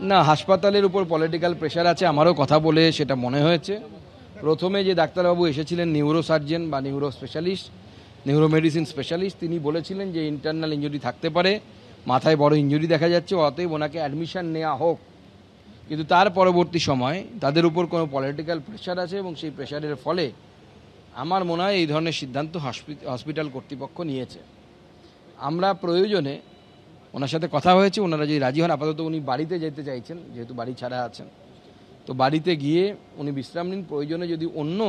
না, হাসপাতালের উপর পলিটিক্যাল প্রেশার আছে, আমারও কথা বলে সেটা মনে হয়েছে। প্রথমে যে ডাক্তারবাবু এসেছিলেন নিউরো সার্জন বা neuro specialist, neuro medicine specialist, তিনি বলেছিলেন যে ইন্টারনাল ইনজুরি থাকতে পারে, মাথায় বড় ইনজুরি দেখা যাচ্ছে, অতএব ওনাকে অ্যাডমিশন নেওয়া হোক। কিন্তু তার পরবর্তী সময় তাদের উপর কোনো পলিটিক্যাল প্রেশার আছে এবং সেই প্রেশারের ফলে আমার মনে হয় এই ধরনের সিদ্ধান্ত হসপিটাল কর্তৃপক্ষ নিয়েছে। আমরা প্রয়োজনে ওনার সাথে কথা হয়েছে, ওনারা যদি রাজি হন, আপাতত উনি বাড়িতে যেতে চাইছেন, যেহেতু বাড়ি ছাড়া আছেন, তো বাড়িতে গিয়ে উনি বিশ্রাম নিন। প্রয়োজনে যদি অন্য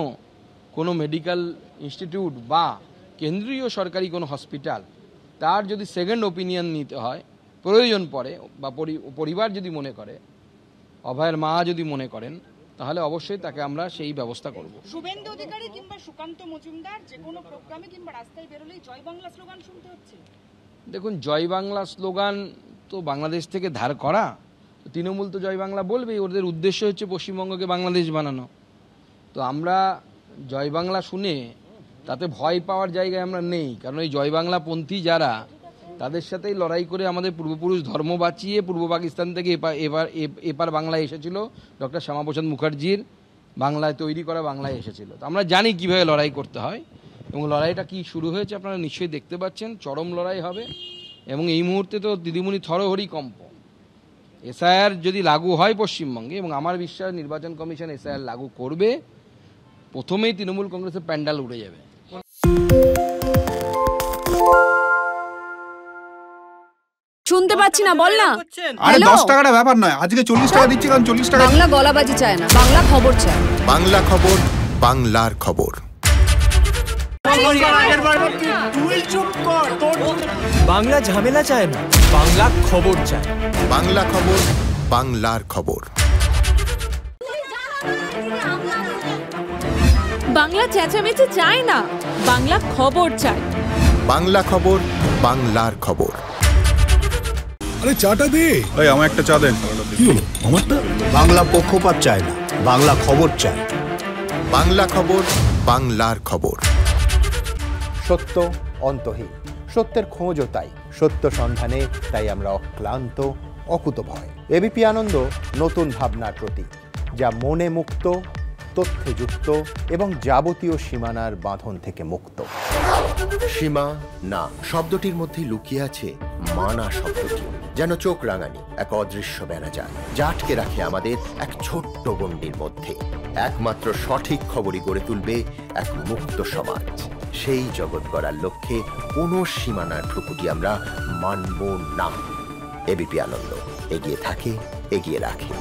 কোনো মেডিকেল ইনস্টিটিউট বা কেন্দ্রীয় সরকারি কোনো হসপিটাল তার যদি সেকেন্ড ওপিনিয়ন নিতে হয় প্রয়োজন পড়ে, বা পরিবার যদি মনে করে, অভয়ের মা যদি মনে করেন, তাহলে অবশ্যই তাকে আমরা সেই ব্যবস্থা করব। শুভেন্দু অধিকারী কিংবা সুকান্ত মজুমদার যে কোনো প্রোগ্রামে কিংবা রাস্তায় বেরোলেই জয় বাংলা স্লোগান শুনতে হচ্ছে। দেখুন, জয় বাংলা স্লোগান তো বাংলাদেশ থেকে ধার করা, তৃণমূল তো জয় বাংলা বলবেই, ওদের উদ্দেশ্য হচ্ছে পশ্চিমবঙ্গকে বাংলাদেশ বানানো। তো আমরা জয় বাংলা শুনে তাতে ভয় পাওয়ার জায়গায় আমরা নেই, কারণ এই জয় বাংলা পন্থী যারা, তাদের সাথেই লড়াই করে আমাদের পূর্বপুরুষ ধর্ম বাঁচিয়ে পূর্ব পাকিস্তান থেকে এপার বাংলায় এসেছিল, ডক্টর শ্যামাপ্রসাদ মুখার্জির বাংলায় তৈরি করা বাংলায় এসেছিল। তো আমরা জানি কীভাবে লড়াই করতে হয়, এবং লড়াইটা কি শুরু হয়েছে আপনারা নিশ্চয়ই দেখতে পাচ্ছেন। চরম লড়াই হবে, এবং এই মুহূর্তে তো দিদিমণি থরহরি কম্প। এসআইআর যদি লাগু হয় পশ্চিমবঙ্গে, এবং আমার বিশ্বাস নির্বাচন কমিশন এসআইআর লাগু করবে, প্রথমেই তৃণমূল কংগ্রেসের প্যান্ডাল উড়ে যাবে। শুনতে পাচ্ছি না, বল না। আরে 10 টাকাটা ব্যাপার নয়, আজকে 40 টাকা দিচ্ছি, কারণ 40 টাকা। বাংলা গলাবাজি চায় না, বাংলা খবর চায়। বাংলা খবর, বাংলার খবর। বাংলা ঝামেলা চায় না, বাংলা খবর চায়। বাংলা খবর, বাংলার খবর। বাংলা চেঁচামেচি চায় না, বাংলা খবর চায়। বাংলা খবর, বাংলার খবর। আরে চাটা দে। এই আমার একটা চা দেন। কি হলো আমারটা? বাংলা পক্ষপাত চায় না, বাংলা খবর চায়। বাংলা খবর, বাংলার খবর। সত্য অন্তহীন, সত্যের খোঁজও তাই, সত্য সন্ধানে তাই আমরা অক্লান্ত, অকুতভয়। এবিপি আনন্দ নতুন ভাবনার প্রতীক, যা মনে মুক্ত, তথ্যে যুক্ত এবং যাবতীয় সীমানার বাঁধন থেকে মুক্ত। সীমা না শব্দটির মধ্যে লুকিয়ে আছে মানা শব্দটি, যেন চোখ রাঙানি এক অদৃশ্য বেড়াজাল, যা আটকে রাখে আমাদের এক ছোট্ট গণ্ডির মধ্যে। একমাত্র সঠিক খবরই গড়ে তুলবে এক মুক্ত সমাজ। সেই জগৎ গড়ার লক্ষ্যে কোনো সীমানার ঠুকুটি আমরা মানব না। এবিপি আনন্দ এগিয়ে থাকে, এগিয়ে রাখে।